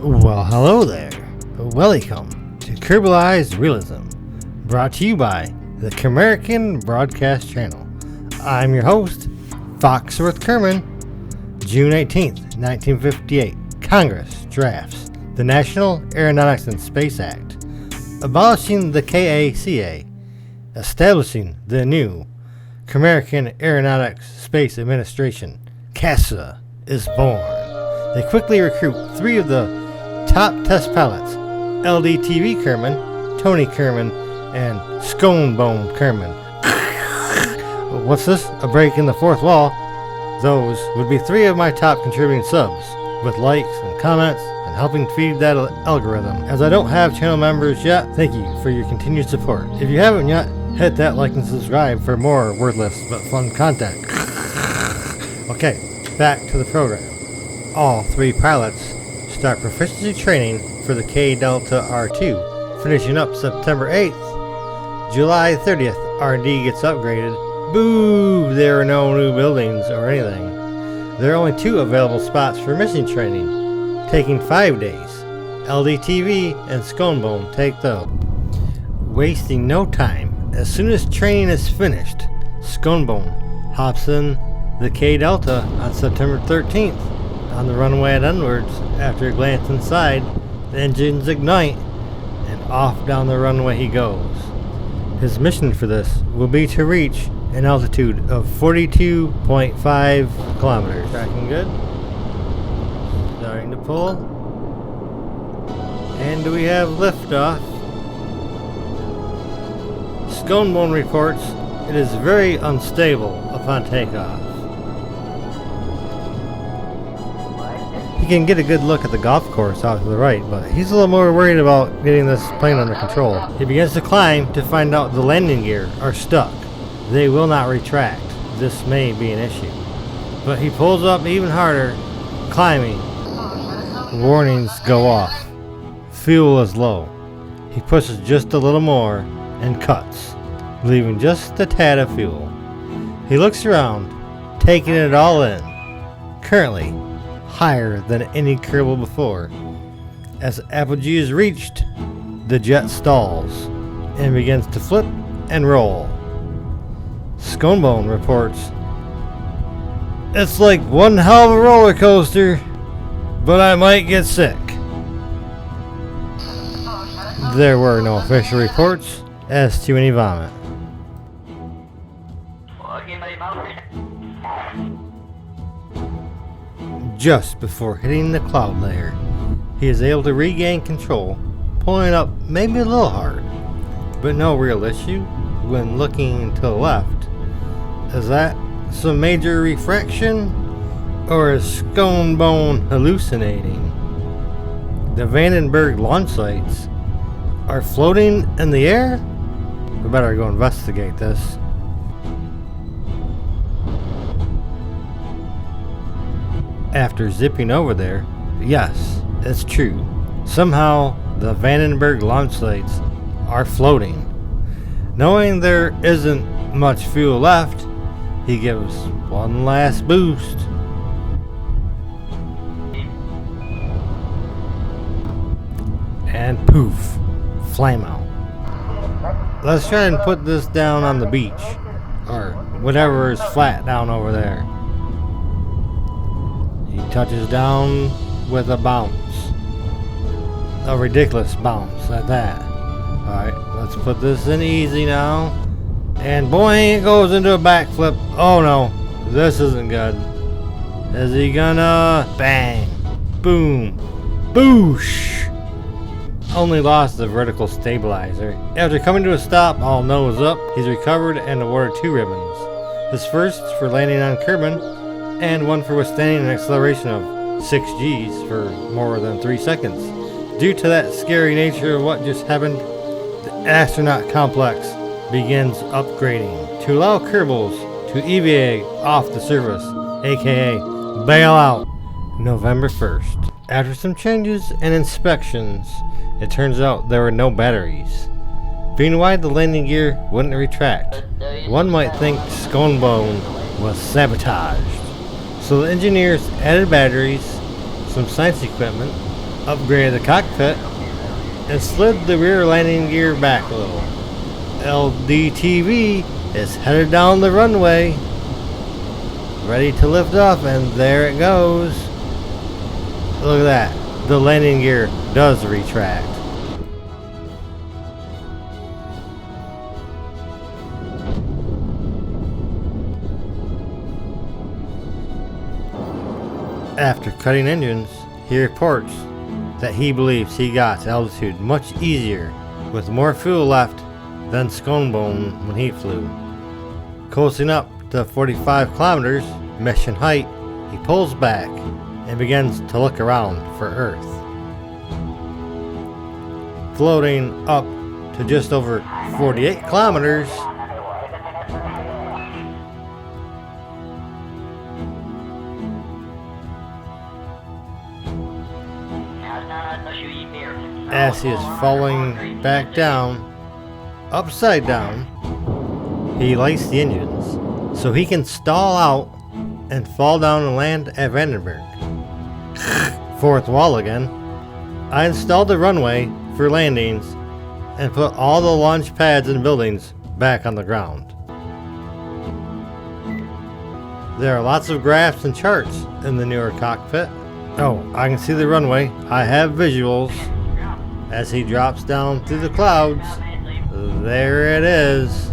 Well, hello there. Welcome to Kerbalized Realism, brought to you by the American Broadcast Channel. I'm your host, Foxworth Kerman. June 18th, 1958, Congress drafts the National Aeronautics and Space Act, abolishing the KASA, establishing the new American Aeronautics Space Administration. KASA is born. They quickly recruit three of the top test pilots, LDTV Kerman, Tony Kerman, and SconeBone Kerman. What's this? A break in the fourth wall? Those would be three of my top contributing subs, with likes and comments and helping feed that algorithm. As I don't have channel members yet, thank you for your continued support. If you haven't yet, hit that like and subscribe for more wordless but fun content. Okay, back to the program. All three pilots start proficiency training for the K Delta R2, finishing up September 8th. July 30th, RD gets upgraded. Boo! There are no new buildings or anything. There are only 2 available spots for mission training, taking 5 days. LDTV and Scone Bone take those. Wasting no time, as soon as training is finished, Scone Bone hops in the K Delta on September 13th. On the runway at onwards, after a glance inside, the engines ignite, and off down the runway he goes. His mission for this will be to reach an altitude of 42.5 kilometers. Tracking good. Starting to pull. And do we have liftoff? Scone Bone reports it is very unstable upon takeoff. He can get a good look at the golf course out to the right, but he's a little more worried about getting this plane under control. He begins to climb to find out the landing gear are stuck. They will not retract. This may be an issue. But he pulls up even harder, climbing. Warnings go off. Fuel is low. He pushes just a little more and cuts, leaving just a tad of fuel. He looks around, taking it all in. Currently, higher than any Kerbal before. As apogee is reached, the jet stalls and begins to flip and roll. SconeBone reports, "It's like one hell of a roller coaster, but I might get sick." There were no official reports as to any vomit. Just before hitting the cloud layer, he is able to regain control, pulling up maybe a little hard, but no real issue when looking to the left. Is that some major refraction, or is Scone Bone hallucinating? The Vandenberg launch sites are floating in the air? We better go investigate this. After zipping over there, yes, it's true. Somehow, the Vandenberg launch sites are floating. Knowing there isn't much fuel left, he gives one last boost. And poof, flame out. Let's try and put this down on the beach, or whatever is flat down over there. He touches down with a bounce. A ridiculous bounce at that. Alright, let's put this in easy now. And boing, it goes into a backflip. Oh no, this isn't good. Is he gonna? Bang. Boom. Boosh. Only lost the vertical stabilizer. After coming to a stop, all nose up, he's recovered and awarded 2 ribbons. His first for landing on Kerman, and one for withstanding an acceleration of 6 Gs for more than 3 seconds. Due to that scary nature of what just happened, the astronaut complex begins upgrading to allow Kerbals to EVA off the surface, aka bail out, November 1st. After some changes and inspections, it turns out there were no batteries. Being why the landing gear wouldn't retract, one might think Scone Bone was sabotaged. So the engineers added batteries, some science equipment, upgraded the cockpit, and slid the rear landing gear back a little. LDTV is headed down the runway, ready to lift off, and there it goes. Look at that, the landing gear does retract. After cutting engines, he reports that he believes he got to altitude much easier with more fuel left than Scone Bone when he flew. Coasting up to 45 kilometers mission height, he pulls back and begins to look around for Earth. Floating up to just over 48 kilometers, as he is falling back down, upside down, he lights the engines so he can stall out and fall down and land at Vandenberg. Fourth wall again. I installed the runway for landings and put all the launch pads and buildings back on the ground. There are lots of graphs and charts in the newer cockpit. Oh, I can see the runway. I have visuals. As he drops down through the clouds, there it is.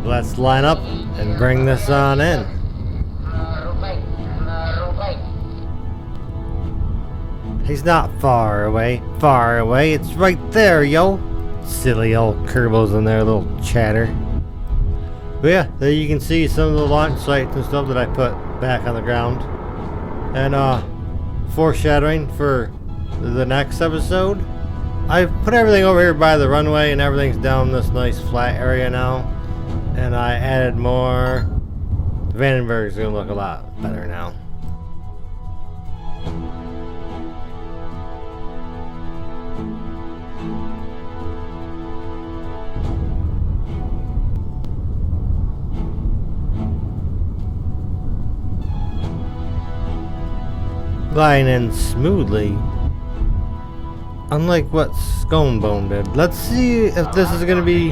Let's line up and bring this on in. He's not far away, it's right there, yo. Silly old Kerbals and their little chatter. But yeah, there you can see some of the launch sites and stuff that I put back on the ground. And foreshadowing for the next episode, I put everything over here by the runway and everything's down this nice flat area now, and I added more. Vandenberg's gonna look a lot better now. Gliding in smoothly, unlike what Scone Bone did. Let's see if this is going to be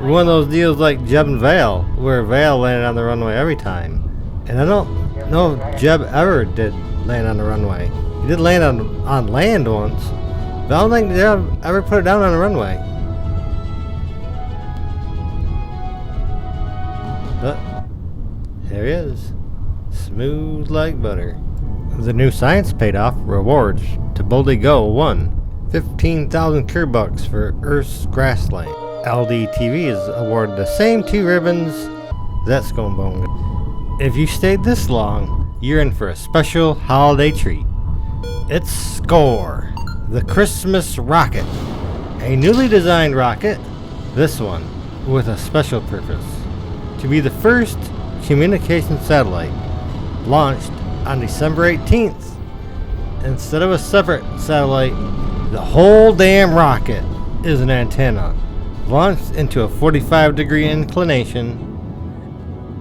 one of those deals like Jeb and Vale, where Vale landed on the runway every time. And I don't know if Jeb ever did land on the runway. He did land on land once, but I don't think Jeb ever put it down on the runway. But there he is, smooth like butter. The new science paid off. Rewards to boldly go 1. 15,000 Kerbucks for Earth's grassland. LDTV is awarded the same 2 ribbons that Scone Bone got. If you stayed this long, you're in for a special holiday treat. It's Score, the Christmas rocket. A newly designed rocket, this one with a special purpose. To be the first communication satellite launched on December 18th. Instead of a separate satellite, the whole damn rocket is an antenna launched into a 45-degree inclination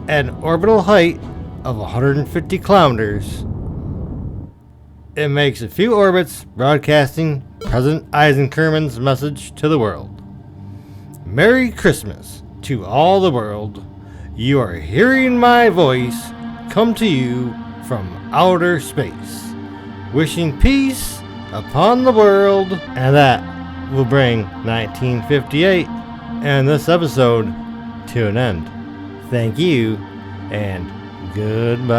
at an orbital height of 150 kilometers. It makes a few orbits, broadcasting President Eisenkerman's message to the world. Merry Christmas to all the world. You are hearing my voice come to you from outer space, wishing peace upon the world. And that will bring 1958 and this episode to an end. Thank you and goodbye.